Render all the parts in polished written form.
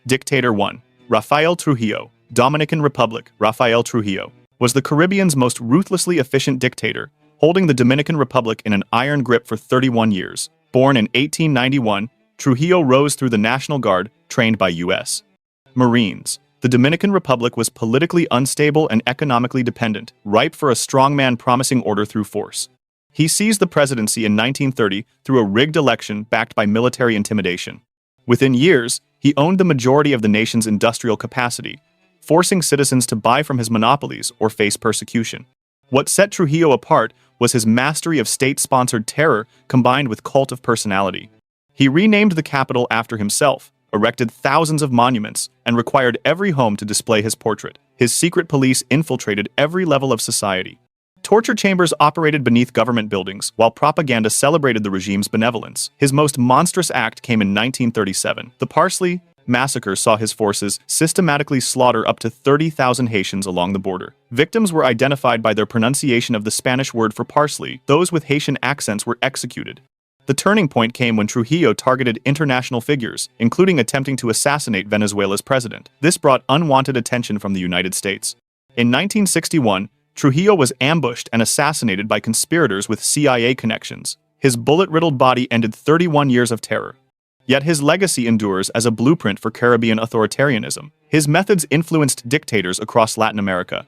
Dictator 1. Rafael Trujillo, Dominican Republic. Rafael Trujillo was the Caribbean's most ruthlessly efficient dictator, holding the Dominican Republic in an iron grip for 31 years. Born in 1891, Trujillo rose through the National Guard, trained by U.S. Marines. The Dominican Republic was politically unstable and economically dependent, ripe for a strongman promising order through force. He seized the presidency in 1930 through a rigged election backed by military intimidation. Within years, he owned the majority of the nation's industrial capacity, forcing citizens to buy from his monopolies or face persecution. What set Trujillo apart was his mastery of state-sponsored terror combined with cult of personality. He renamed the capital after himself, erected thousands of monuments, and required every home to display his portrait. His secret police infiltrated every level of society. Torture chambers operated beneath government buildings, while propaganda celebrated the regime's benevolence. His most monstrous act came in 1937. The Parsley Massacre saw his forces systematically slaughter up to 30,000 Haitians along the border. Victims were identified by their pronunciation of the Spanish word for parsley. Those with Haitian accents were executed. The turning point came when Trujillo targeted international figures, including attempting to assassinate Venezuela's president. This brought unwanted attention from the United States. In 1961, Trujillo was ambushed and assassinated by conspirators with CIA connections. His bullet-riddled body ended 31 years of terror. Yet his legacy endures as a blueprint for Caribbean authoritarianism. His methods influenced dictators across Latin America.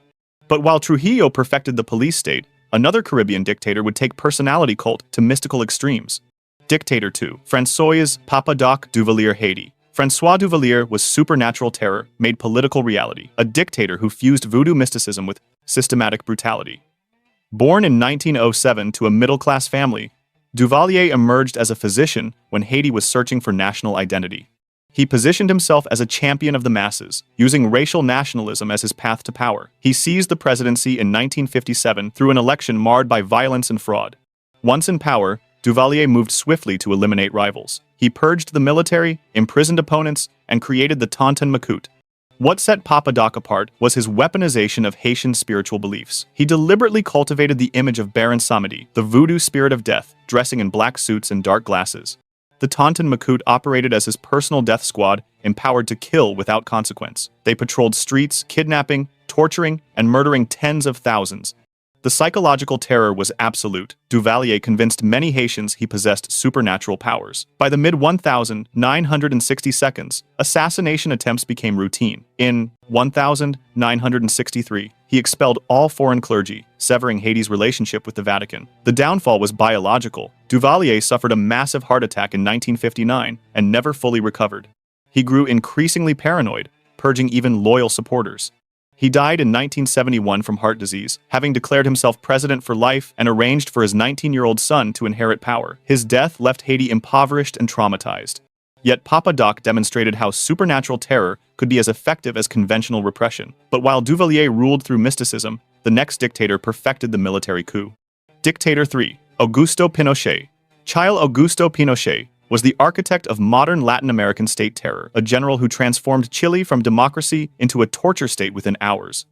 But while Trujillo perfected the police state, another Caribbean dictator would take personality cult to mystical extremes. Dictator 2. Francois Duvalier, Haiti. Francois Duvalier was supernatural terror made political reality, a dictator who fused voodoo mysticism with systematic brutality. Born in 1907 to a middle-class family, Duvalier emerged as a physician when Haiti was searching for national identity. He positioned himself as a champion of the masses, using racial nationalism as his path to power. He seized the presidency in 1957 through an election marred by violence and fraud. Once in power, Duvalier moved swiftly to eliminate rivals. He purged the military, imprisoned opponents, and created the Tonton Macoute. What set Papa Doc apart was his weaponization of Haitian spiritual beliefs. He deliberately cultivated the image of Baron Samedi, the voodoo spirit of death, dressing in black suits and dark glasses. The Tonton Macoute operated as his personal death squad, empowered to kill without consequence. They patrolled streets, kidnapping, torturing, and murdering tens of thousands. The psychological terror was absolute. Duvalier convinced many Haitians he possessed supernatural powers. By the mid-1960s, assassination attempts became routine. In 1963, he expelled all foreign clergy, severing Haiti's relationship with the Vatican. The downfall was biological. Duvalier suffered a massive heart attack in 1959 and never fully recovered. He grew increasingly paranoid, purging even loyal supporters. He died in 1971 from heart disease, having declared himself president for life and arranged for his 19-year-old son to inherit power. His death left Haiti impoverished and traumatized. Yet Papa Doc demonstrated how supernatural terror could be as effective as conventional repression. But while Duvalier ruled through mysticism, the next dictator perfected the military coup. Dictator 3. Augusto Pinochet. Augusto Pinochet was the architect of modern Latin American state terror, a general who transformed Chile from democracy into a torture state within hours.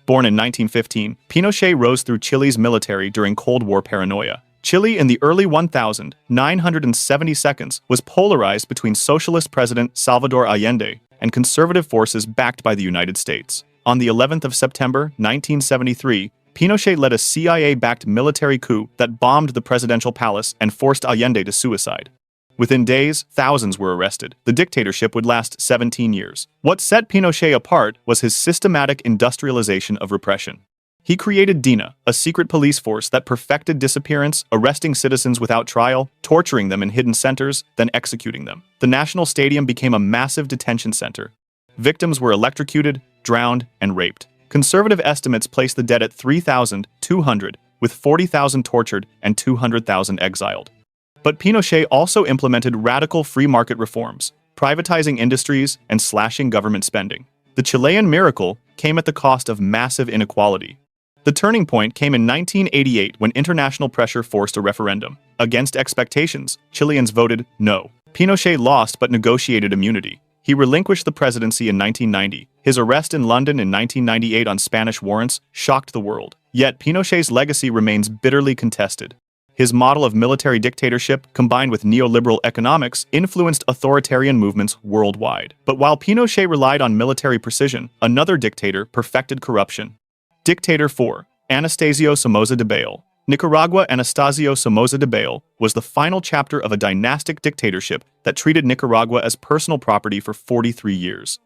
Born in 1915, Pinochet rose through Chile's military during Cold War paranoia. Chile in the early 1970s was polarized between socialist President Salvador Allende and conservative forces backed by the United States. On the 11th of September, 1973, Pinochet led a CIA-backed military coup that bombed the presidential palace and forced Allende to suicide. Within days, thousands were arrested. The dictatorship would last 17 years. What set Pinochet apart was his systematic industrialization of repression. He created DINA, a secret police force that perfected disappearance, arresting citizens without trial, torturing them in hidden centers, then executing them. The National Stadium became a massive detention center. Victims were electrocuted, drowned, and raped. Conservative estimates place the dead at 3,200, with 40,000 tortured and 200,000 exiled. But Pinochet also implemented radical free market reforms, privatizing industries and slashing government spending. The Chilean miracle came at the cost of massive inequality. The turning point came in 1988 when international pressure forced a referendum. Against expectations, Chileans voted no. Pinochet lost but negotiated immunity. He relinquished the presidency in 1990. His arrest in London in 1998 on Spanish warrants shocked the world. Yet Pinochet's legacy remains bitterly contested. His model of military dictatorship, combined with neoliberal economics, influenced authoritarian movements worldwide. But while Pinochet relied on military precision, another dictator perfected corruption. Dictator 4. Anastasio Somoza Debayle. Nicaragua. Anastasio Somoza Debayle was the final chapter of a dynastic dictatorship that treated Nicaragua as personal property for 43 years.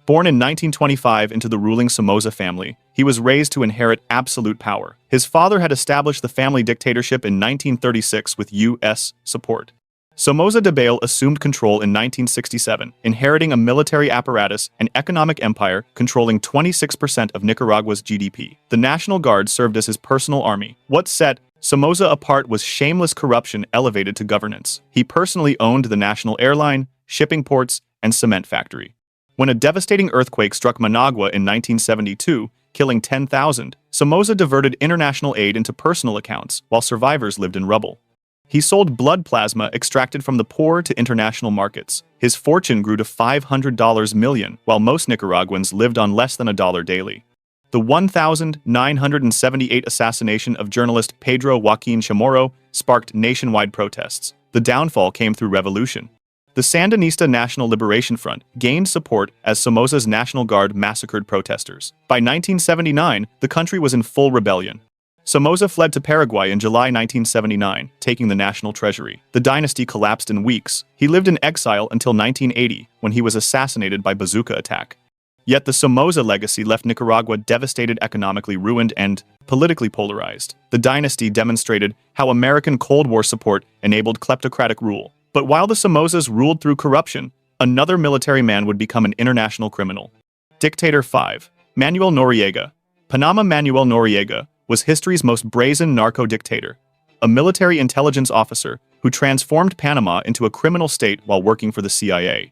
Born in 1925 into the ruling Somoza family, he was raised to inherit absolute power. His father had established the family dictatorship in 1936 with U.S. support. Somoza Debayle assumed control in 1967, inheriting a military apparatus and economic empire controlling 26% of Nicaragua's GDP. The National Guard served as his personal army. What set Somoza apart was shameless corruption elevated to governance. He personally owned the national airline, shipping ports, and cement factory. When a devastating earthquake struck Managua in 1972, killing 10,000, Somoza diverted international aid into personal accounts while survivors lived in rubble. He sold blood plasma extracted from the poor to international markets. His fortune grew to $500 million, while most Nicaraguans lived on less than $1 daily. The 1978 assassination of journalist Pedro Joaquin Chamorro sparked nationwide protests. The downfall came through revolution. The Sandinista National Liberation Front gained support as Somoza's National Guard massacred protesters. By 1979, the country was in full rebellion. Somoza fled to Paraguay in July 1979, taking the national treasury. The dynasty collapsed in weeks. He lived in exile until 1980, when he was assassinated by bazooka attack. Yet the Somoza legacy left Nicaragua devastated, economically ruined, and politically polarized. The dynasty demonstrated how American Cold War support enabled kleptocratic rule. But while the Somozas ruled through corruption, another military man would become an international criminal. Dictator 5. Manuel Noriega. Panama. Manuel Noriega was history's most brazen narco-dictator, a military intelligence officer who transformed Panama into a criminal state while working for the CIA.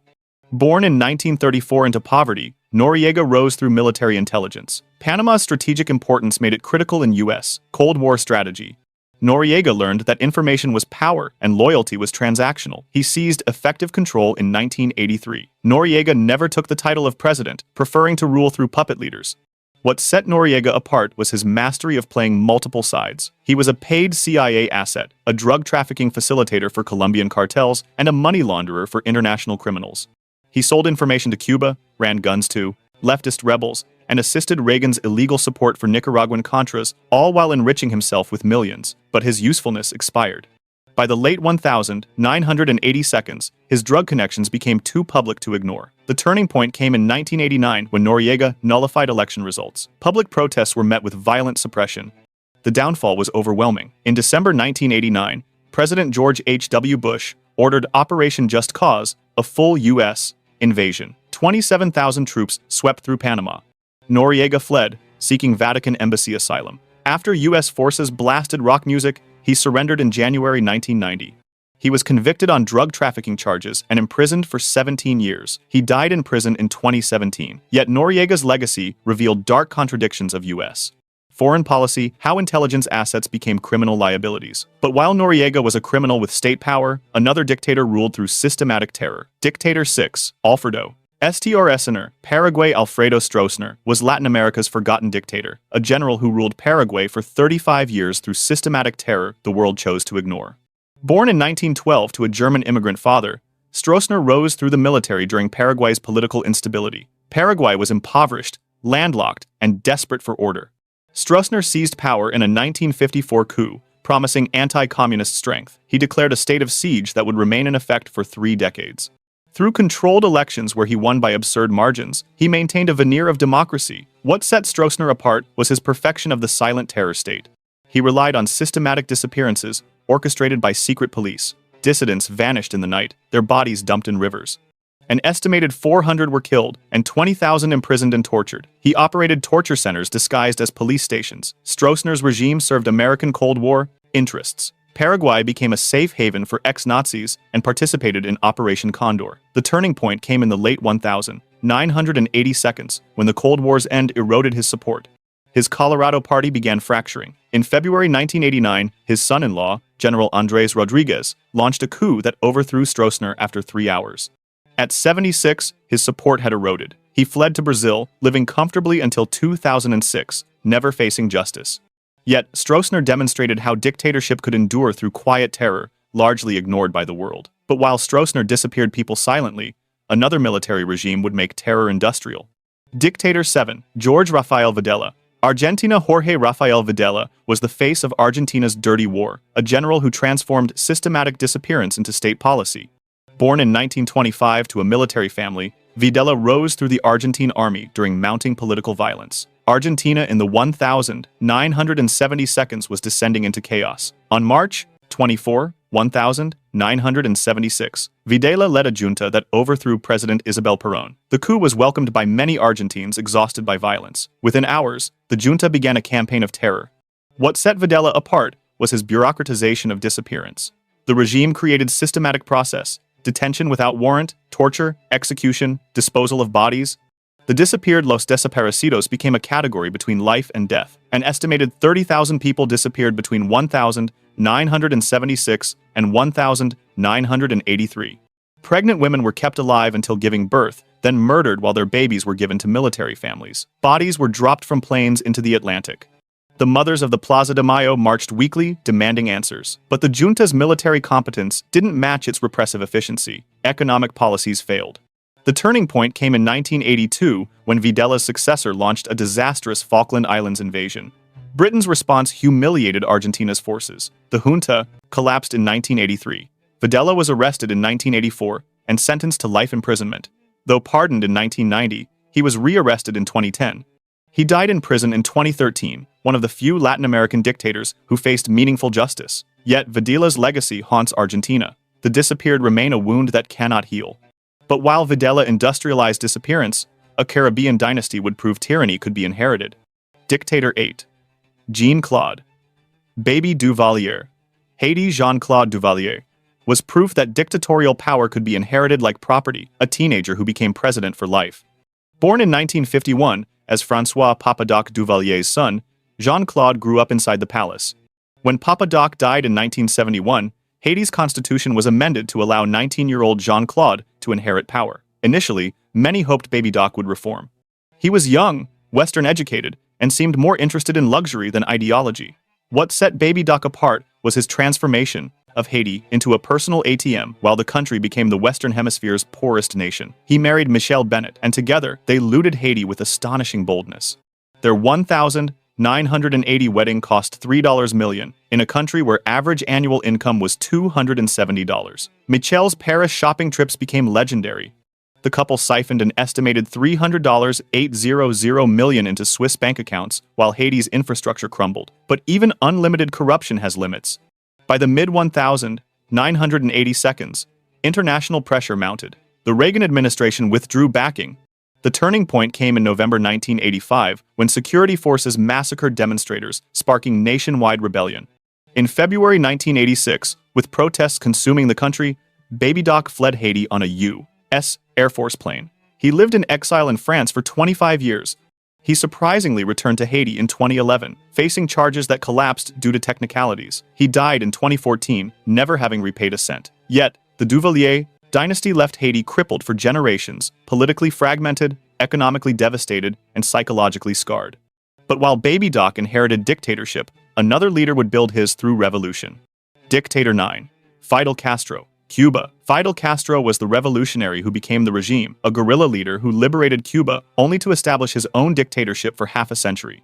Born in 1934 into poverty, Noriega rose through military intelligence. Panama's strategic importance made it critical in U.S. Cold War strategy. Noriega learned that information was power and loyalty was transactional. He seized effective control in 1983. Noriega never took the title of president, preferring to rule through puppet leaders. What set Noriega apart was his mastery of playing multiple sides. He was a paid CIA asset, a drug trafficking facilitator for Colombian cartels, and a money launderer for international criminals. He sold information to Cuba, ran guns to leftist rebels, and assisted Reagan's illegal support for Nicaraguan Contras, all while enriching himself with millions. But his usefulness expired. By the late 1982, his drug connections became too public to ignore. The turning point came in 1989 when Noriega nullified election results. Public protests were met with violent suppression. The downfall was overwhelming. In December 1989, President George H.W. Bush ordered Operation Just Cause, a full U.S. invasion. 27,000 troops swept through Panama. Noriega fled, seeking Vatican embassy asylum. After U.S. forces blasted rock music, he surrendered in January 1990. He was convicted on drug trafficking charges and imprisoned for 17 years. He died in prison in 2017. Yet Noriega's legacy revealed dark contradictions of U.S. foreign policy, how intelligence assets became criminal liabilities. But while Noriega was a criminal with state power, another dictator ruled through systematic terror. Dictator 6. Alfredo Stroessner. Paraguay. Alfredo Stroessner was Latin America's forgotten dictator, a general who ruled Paraguay for 35 years through systematic terror the world chose to ignore. Born in 1912 to a German immigrant father, Stroessner rose through the military during Paraguay's political instability. Paraguay was impoverished, landlocked, and desperate for order. Stroessner seized power in a 1954 coup, promising anti-communist strength. He declared a state of siege that would remain in effect for 3 decades. Through controlled elections where he won by absurd margins, he maintained a veneer of democracy. What set Stroessner apart was his perfection of the silent terror state. He relied on systematic disappearances, orchestrated by secret police. Dissidents vanished in the night, their bodies dumped in rivers. An estimated 400 were killed, and 20,000 imprisoned and tortured. He operated torture centers disguised as police stations. Stroessner's regime served American Cold War interests. Paraguay became a safe haven for ex-Nazis and participated in Operation Condor. The turning point came in the late 1980s, when the Cold War's end eroded his support. His Colorado party began fracturing. In February 1989, his son-in-law, General Andrés Rodríguez, launched a coup that overthrew Stroessner after 3 hours. At 76, his support had eroded. He fled to Brazil, living comfortably until 2006, never facing justice. Yet, Stroessner demonstrated how dictatorship could endure through quiet terror, largely ignored by the world. But while Stroessner disappeared people silently, another military regime would make terror industrial. Dictator 7. Jorge Rafael Videla. Argentina. Jorge Rafael Videla was the face of Argentina's dirty war, a general who transformed systematic disappearance into state policy. Born in 1925 to a military family, Videla rose through the Argentine army during mounting political violence. Argentina in the 1970s was descending into chaos. On March 24, 1976, Videla led a junta that overthrew President Isabel Perón. The coup was welcomed by many Argentines exhausted by violence. Within hours, the junta began a campaign of terror. What set Videla apart was his bureaucratization of disappearance. The regime created systematic process, detention without warrant, torture, execution, disposal of bodies. The disappeared Los Desaparecidos became a category between life and death. An estimated 30,000 people disappeared between 1976 and 1983. Pregnant women were kept alive until giving birth, then murdered while their babies were given to military families. Bodies were dropped from planes into the Atlantic. The mothers of the Plaza de Mayo marched weekly, demanding answers. But the junta's military competence didn't match its repressive efficiency. Economic policies failed. The turning point came in 1982 when Videla's successor launched a disastrous Falkland Islands invasion. Britain's response humiliated Argentina's forces. The junta collapsed in 1983. Videla was arrested in 1984 and sentenced to life imprisonment. Though pardoned in 1990, he was re-arrested in 2010. He died in prison in 2013, one of the few Latin American dictators who faced meaningful justice. Yet Videla's legacy haunts Argentina. The disappeared remain a wound that cannot heal. But while Videla industrialized disappearance, a Caribbean dynasty would prove tyranny could be inherited. Dictator 8. Jean-Claude Baby Duvalier. Haiti. Jean-Claude Duvalier was proof that dictatorial power could be inherited like property, a teenager who became president for life. Born in 1951 as Francois Papa Doc Duvalier's son, Jean-Claude grew up inside the palace. When Papa Doc died in 1971, Haiti's constitution was amended to allow 19-year-old Jean-Claude to inherit power. Initially, many hoped Baby Doc would reform. He was young, Western-educated, and seemed more interested in luxury than ideology. What set Baby Doc apart was his transformation of Haiti into a personal ATM while the country became the Western Hemisphere's poorest nation. He married Michelle Bennett, and together they looted Haiti with astonishing boldness. Their 1,980 wedding cost $3 million in a country where average annual income was $270. Michelle's Paris shopping trips became legendary. The couple siphoned an estimated $300 million into Swiss bank accounts while Haiti's infrastructure crumbled. But even unlimited corruption has limits. By the mid-1980s, international pressure mounted. The Reagan administration withdrew backing. The turning point came in November 1985 when security forces massacred demonstrators, sparking nationwide rebellion. In February 1986, with protests consuming the country, Baby Doc fled Haiti on a U.S. Air Force plane. He lived in exile in France for 25 years. He surprisingly returned to Haiti in 2011, facing charges that collapsed due to technicalities. He died in 2014, never having repaid a cent. Yet, the Duvalier dynasty left Haiti crippled for generations, politically fragmented, economically devastated, and psychologically scarred. But while Baby Doc inherited dictatorship, another leader would build his through revolution. Dictator 9. Fidel Castro. Cuba. Fidel Castro was the revolutionary who became the regime, a guerrilla leader who liberated Cuba only to establish his own dictatorship for half a century.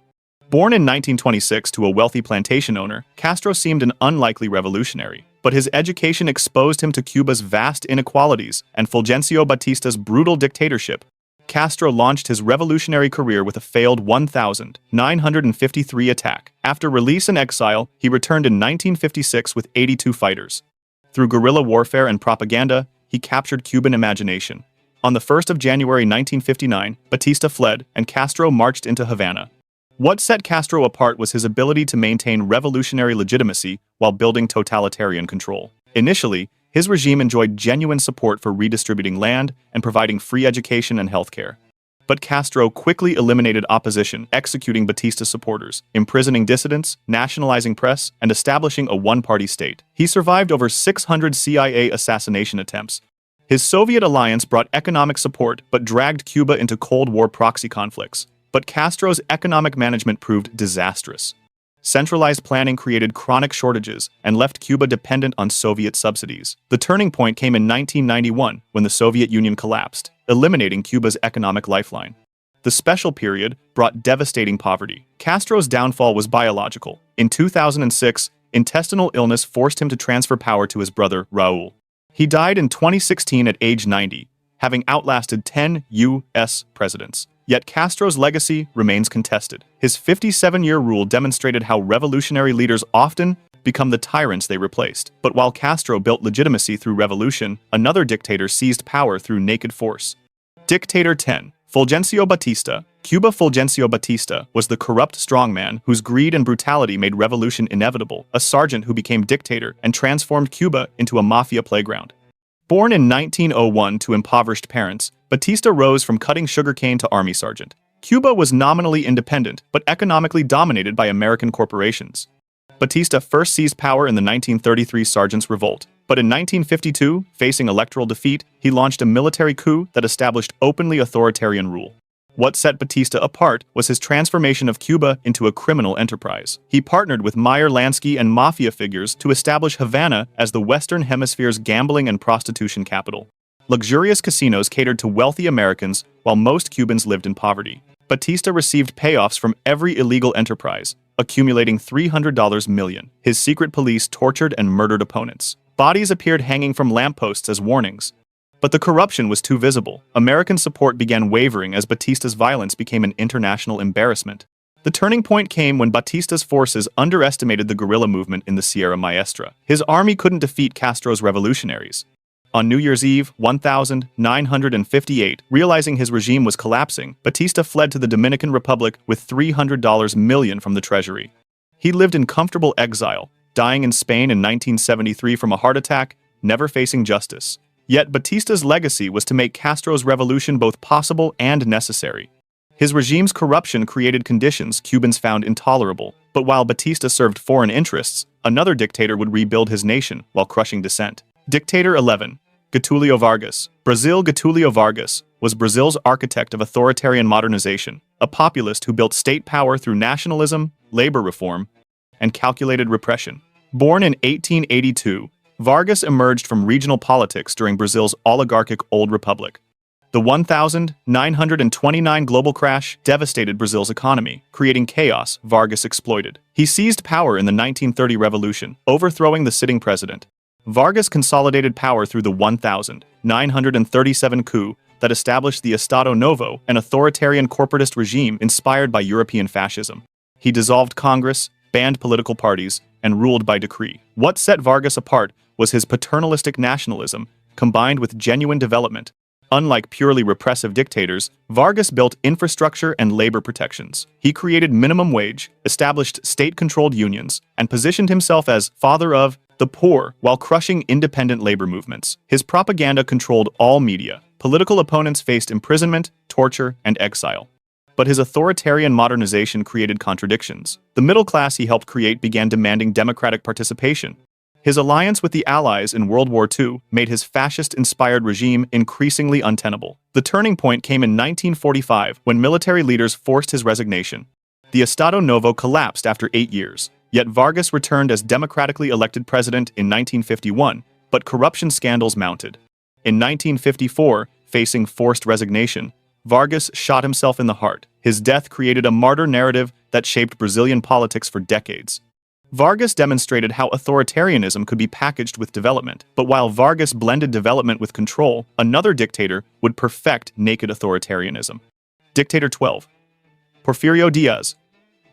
Born in 1926 to a wealthy plantation owner, Castro seemed an unlikely revolutionary. But his education exposed him to Cuba's vast inequalities and Fulgencio Batista's brutal dictatorship. Castro launched his revolutionary career with a failed 1,953 attack. After release and exile, he returned in 1956 with 82 fighters. Through guerrilla warfare and propaganda, he captured Cuban imagination. On the 1st of January 1959, Batista fled, and Castro marched into Havana. What set Castro apart was his ability to maintain revolutionary legitimacy while building totalitarian control. Initially, his regime enjoyed genuine support for redistributing land and providing free education and healthcare. But Castro quickly eliminated opposition, executing Batista's supporters, imprisoning dissidents, nationalizing press, and establishing a one-party state. He survived over 600 CIA assassination attempts. His Soviet alliance brought economic support but dragged Cuba into Cold War proxy conflicts. But Castro's economic management proved disastrous. Centralized planning created chronic shortages and left Cuba dependent on Soviet subsidies. The turning point came in 1991 when the Soviet Union collapsed, eliminating Cuba's economic lifeline. The special period brought devastating poverty. Castro's downfall was biological. In 2006, intestinal illness forced him to transfer power to his brother, Raúl. He died in 2016 at age 90, having outlasted 10 U.S. presidents. Yet Castro's legacy remains contested. His 57-year rule demonstrated how revolutionary leaders often become the tyrants they replaced. But while Castro built legitimacy through revolution, another dictator seized power through naked force. Dictator 10. Fulgencio Batista. Cuba. Fulgencio Batista was the corrupt strongman whose greed and brutality made revolution inevitable, a sergeant who became dictator and transformed Cuba into a mafia playground. Born in 1901 to impoverished parents, Batista rose from cutting sugarcane to army sergeant. Cuba was nominally independent, but economically dominated by American corporations. Batista first seized power in the 1933 Sergeants' Revolt, but in 1952, facing electoral defeat, he launched a military coup that established openly authoritarian rule. What set Batista apart was his transformation of Cuba into a criminal enterprise. He partnered with Meyer Lansky and mafia figures to establish Havana as the Western Hemisphere's gambling and prostitution capital. Luxurious casinos catered to wealthy Americans while most Cubans lived in poverty. Batista received payoffs from every illegal enterprise, accumulating $300 million. His secret police tortured and murdered opponents. Bodies appeared hanging from lampposts as warnings. But the corruption was too visible. American support began wavering as Batista's violence became an international embarrassment. The turning point came when Batista's forces underestimated the guerrilla movement in the Sierra Maestra. His army couldn't defeat Castro's revolutionaries. On New Year's Eve, 1958, realizing his regime was collapsing, Batista fled to the Dominican Republic with $300 million from the treasury. He lived in comfortable exile, dying in Spain in 1973 from a heart attack, never facing justice. Yet Batista's legacy was to make Castro's revolution both possible and necessary. His regime's corruption created conditions Cubans found intolerable, but while Batista served foreign interests, another dictator would rebuild his nation while crushing dissent. Dictator 11. Getulio Vargas. Brazil. Getulio Vargas was Brazil's architect of authoritarian modernization, a populist who built state power through nationalism, labor reform, and calculated repression. Born in 1882, Vargas emerged from regional politics during Brazil's oligarchic Old Republic. The 1929 global crash devastated Brazil's economy, creating chaos Vargas exploited. He seized power in the 1930 revolution, overthrowing the sitting president. Vargas consolidated power through the 1937 coup that established the Estado Novo, an authoritarian corporatist regime inspired by European fascism. He dissolved Congress, banned political parties, and ruled by decree. What set Vargas apart was his paternalistic nationalism, combined with genuine development. Unlike purely repressive dictators, Vargas built infrastructure and labor protections. He created minimum wage, established state-controlled unions, and positioned himself as father of the poor while crushing independent labor movements. His propaganda controlled all media. Political opponents faced imprisonment, torture, and exile. But his authoritarian modernization created contradictions. The middle class he helped create began demanding democratic participation. His alliance with the Allies in World War II made his fascist-inspired regime increasingly untenable. The turning point came in 1945 when military leaders forced his resignation. The Estado Novo collapsed after 8 years, yet Vargas returned as democratically elected president in 1951, but corruption scandals mounted. In 1954, facing forced resignation, Vargas shot himself in the heart. His death created a martyr narrative that shaped Brazilian politics for decades. Vargas demonstrated how authoritarianism could be packaged with development, but while Vargas blended development with control, another dictator would perfect naked authoritarianism. Dictator 12. Porfirio Diaz.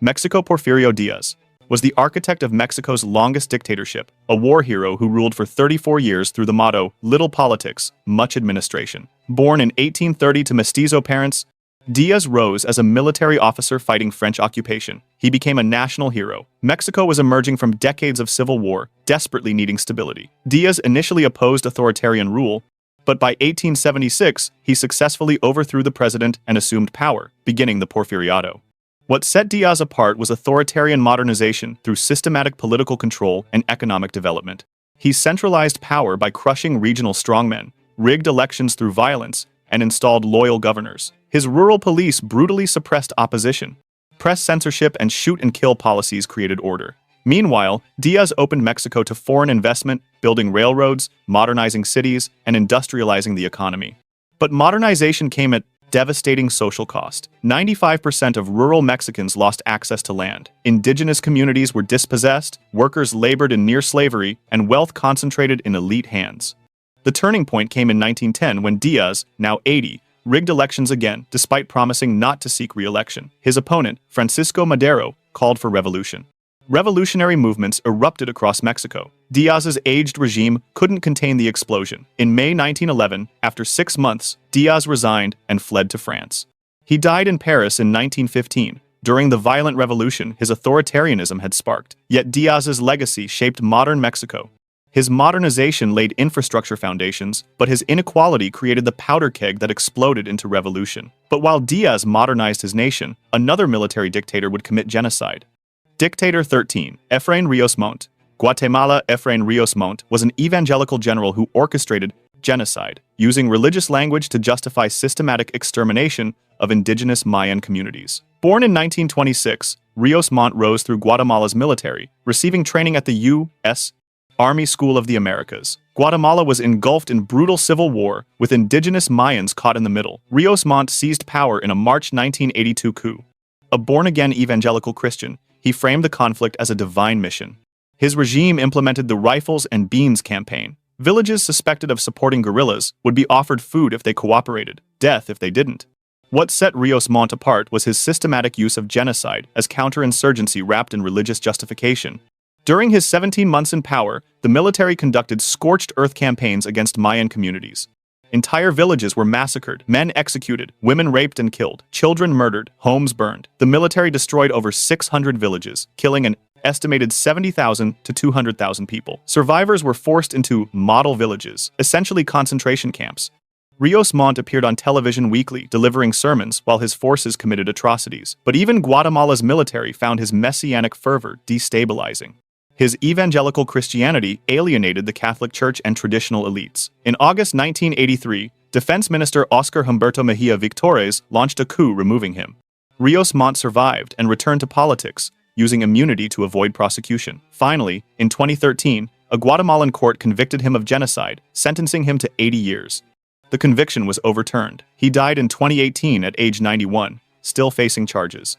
Mexico. Porfirio Diaz was the architect of Mexico's longest dictatorship, a war hero who ruled for 34 years through the motto, little politics, much administration. Born in 1830 to mestizo parents, Diaz rose as a military officer fighting French occupation. He became a national hero. Mexico was emerging from decades of civil war, desperately needing stability. Diaz initially opposed authoritarian rule, but by 1876, he successfully overthrew the president and assumed power, beginning the Porfiriato. What set Diaz apart was authoritarian modernization through systematic political control and economic development. He centralized power by crushing regional strongmen, rigged elections through violence, and installed loyal governors. His rural police brutally suppressed opposition. Press censorship and shoot-and-kill policies created order. Meanwhile, Diaz opened Mexico to foreign investment, building railroads, modernizing cities, and industrializing the economy. But modernization came at devastating social cost. 95% of rural Mexicans lost access to land. Indigenous communities were dispossessed, workers labored in near slavery, and wealth concentrated in elite hands. The turning point came in 1910 when Diaz, now 80, rigged elections again, despite promising not to seek re-election. His opponent, Francisco Madero, called for revolution. Revolutionary movements erupted across Mexico. Diaz's aged regime couldn't contain the explosion. In May 1911, after 6 months, Diaz resigned and fled to France. He died in Paris in 1915. During the violent revolution, his authoritarianism had sparked. Yet Diaz's legacy shaped modern Mexico. His modernization laid infrastructure foundations, but his inequality created the powder keg that exploded into revolution. But while Diaz modernized his nation, another military dictator would commit genocide. Dictator 13, Efraín Ríos Montt, Guatemala. Efraín Ríos Montt was an evangelical general who orchestrated genocide, using religious language to justify systematic extermination of indigenous Mayan communities. Born in 1926, Ríos Montt rose through Guatemala's military, receiving training at the U.S. Army School of the Americas. Guatemala was engulfed in brutal civil war, with indigenous Mayans caught in the middle. Ríos Montt seized power in a March 1982 coup. A born-again evangelical Christian, he framed the conflict as a divine mission. His regime implemented the Rifles and Beans campaign. Villages suspected of supporting guerrillas would be offered food if they cooperated, death if they didn't. What set Ríos Montt apart was his systematic use of genocide as counterinsurgency wrapped in religious justification. During his 17 months in power, the military conducted scorched earth campaigns against Mayan communities. Entire villages were massacred, men executed, women raped and killed, children murdered, homes burned. The military destroyed over 600 villages, killing an estimated 70,000 to 200,000 people. Survivors were forced into model villages, essentially concentration camps. Ríos Montt appeared on television weekly, delivering sermons while his forces committed atrocities. But even Guatemala's military found his messianic fervor destabilizing. His evangelical Christianity alienated the Catholic Church and traditional elites. In August 1983, Defense Minister Oscar Humberto Mejia Victores launched a coup removing him. Ríos Montt survived and returned to politics, using immunity to avoid prosecution. Finally, in 2013, a Guatemalan court convicted him of genocide, sentencing him to 80 years. The conviction was overturned. He died in 2018 at age 91, still facing charges.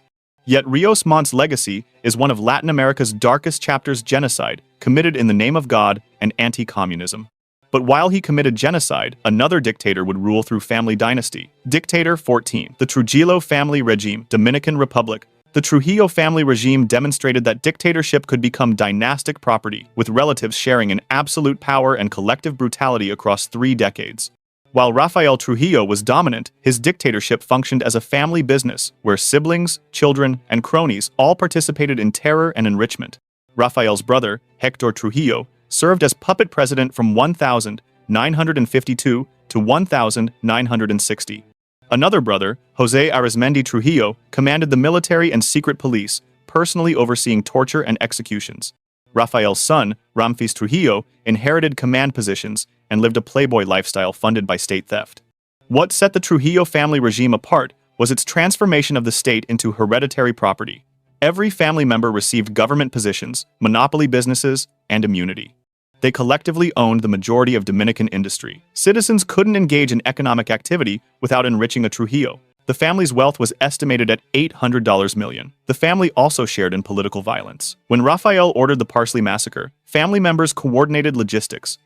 Yet Ríos Montt's legacy is one of Latin America's darkest chapters: genocide, committed in the name of God and anti-communism. But while he committed genocide, another dictator would rule through family dynasty. Dictator 14, the Trujillo family regime, Dominican Republic. The Trujillo family regime demonstrated that dictatorship could become dynastic property, with relatives sharing in absolute power and collective brutality across 3 decades. While Rafael Trujillo was dominant, his dictatorship functioned as a family business, where siblings, children, and cronies all participated in terror and enrichment. Rafael's brother, Héctor Trujillo, served as puppet president from 1952 to 1960. Another brother, José Arizmendi Trujillo, commanded the military and secret police, personally overseeing torture and executions. Rafael's son, Ramfis Trujillo, inherited command positions and lived a playboy lifestyle funded by state theft. What set the Trujillo family regime apart was its transformation of the state into hereditary property. Every family member received government positions, monopoly businesses, and immunity. They collectively owned the majority of Dominican industry. Citizens couldn't engage in economic activity without enriching a Trujillo. The family's wealth was estimated at $800 million. The family also shared in political violence. When Rafael ordered the Parsley Massacre, family members coordinated logistics.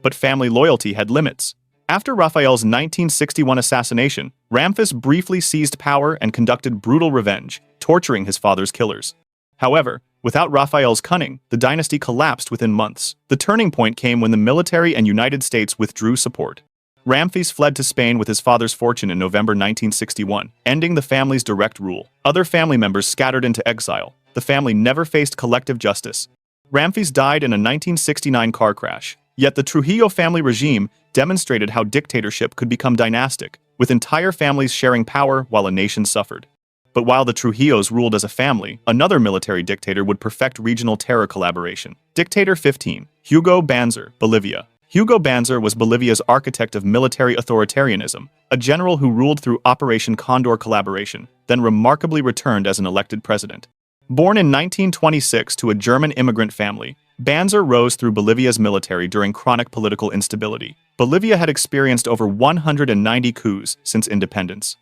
But family loyalty had limits. After Rafael's 1961 assassination, Ramfis briefly seized power and conducted brutal revenge, torturing his father's killers. However, without Rafael's cunning, the dynasty collapsed within months. The turning point came when the military and United States withdrew support. Ramfis fled to Spain with his father's fortune in November 1961, ending the family's direct rule. Other family members scattered into exile. The family never faced collective justice. Ramfis died in a 1969 car crash. Yet the Trujillo family regime demonstrated how dictatorship could become dynastic, with entire families sharing power while a nation suffered. But while the Trujillos ruled as a family, another military dictator would perfect regional terror collaboration. Dictator 15, Hugo Banzer, Bolivia. Hugo Banzer was Bolivia's architect of military authoritarianism, a general who ruled through Operation Condor collaboration, then remarkably returned as an elected president. Born in 1926 to a German immigrant family, Banzer rose through Bolivia's military during chronic political instability. Bolivia had experienced over 190 coups since independence.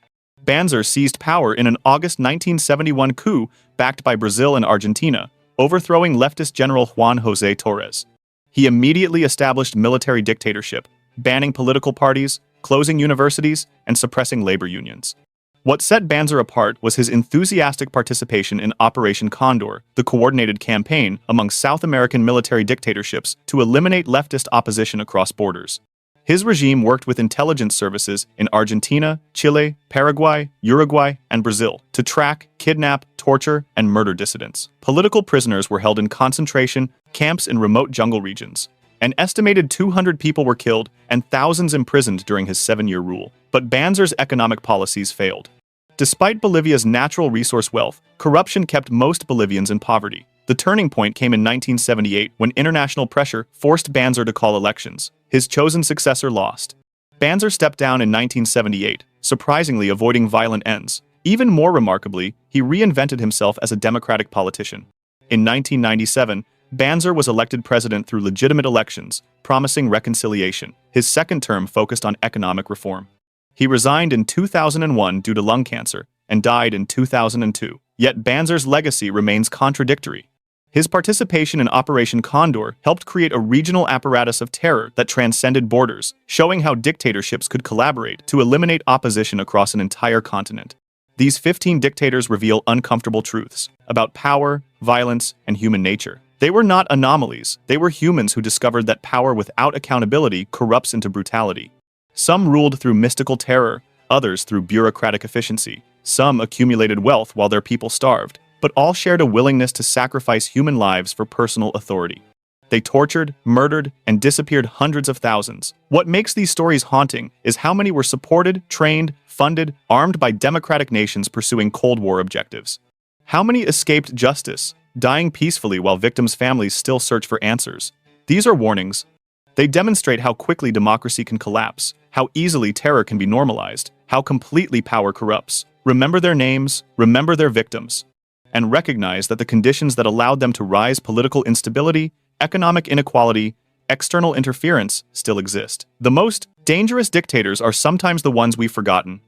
Banzer seized power in an August 1971 coup backed by Brazil and Argentina, overthrowing leftist General Juan José Torres. He immediately established military dictatorship, banning political parties, closing universities, and suppressing labor unions. What set Banzer apart was his enthusiastic participation in Operation Condor, the coordinated campaign among South American military dictatorships to eliminate leftist opposition across borders. His regime worked with intelligence services in Argentina, Chile, Paraguay, Uruguay, and Brazil to track, kidnap, torture, and murder dissidents. Political prisoners were held in concentration camps in remote jungle regions. An estimated 200 people were killed and thousands imprisoned during his 7-year rule. But Banzer's economic policies failed. Despite Bolivia's natural resource wealth, corruption kept most Bolivians in poverty. The turning point came in 1978 when international pressure forced Banzer to call elections. His chosen successor lost. Banzer stepped down in 1978, surprisingly avoiding violent ends. Even more remarkably, he reinvented himself as a democratic politician. In 1997, Banzer was elected president through legitimate elections, promising reconciliation. His second term focused on economic reform. He resigned in 2001 due to lung cancer and died in 2002. Yet Banzer's legacy remains contradictory. His participation in Operation Condor helped create a regional apparatus of terror that transcended borders, showing how dictatorships could collaborate to eliminate opposition across an entire continent. These 15 dictators reveal uncomfortable truths about power, violence, and human nature. They were not anomalies. They were humans who discovered that power without accountability corrupts into brutality. Some ruled through mystical terror, others through bureaucratic efficiency. Some accumulated wealth while their people starved, but all shared a willingness to sacrifice human lives for personal authority. They tortured, murdered, and disappeared hundreds of thousands. What makes these stories haunting is how many were supported, trained, funded, armed by democratic nations pursuing Cold War objectives. How many escaped justice, dying peacefully while victims' families still search for answers? These are warnings. They demonstrate how quickly democracy can collapse, how easily terror can be normalized, how completely power corrupts. Remember their names, remember their victims, and recognize that the conditions that allowed them to rise, political instability, economic inequality, external interference, still exist. The most dangerous dictators are sometimes the ones we've forgotten.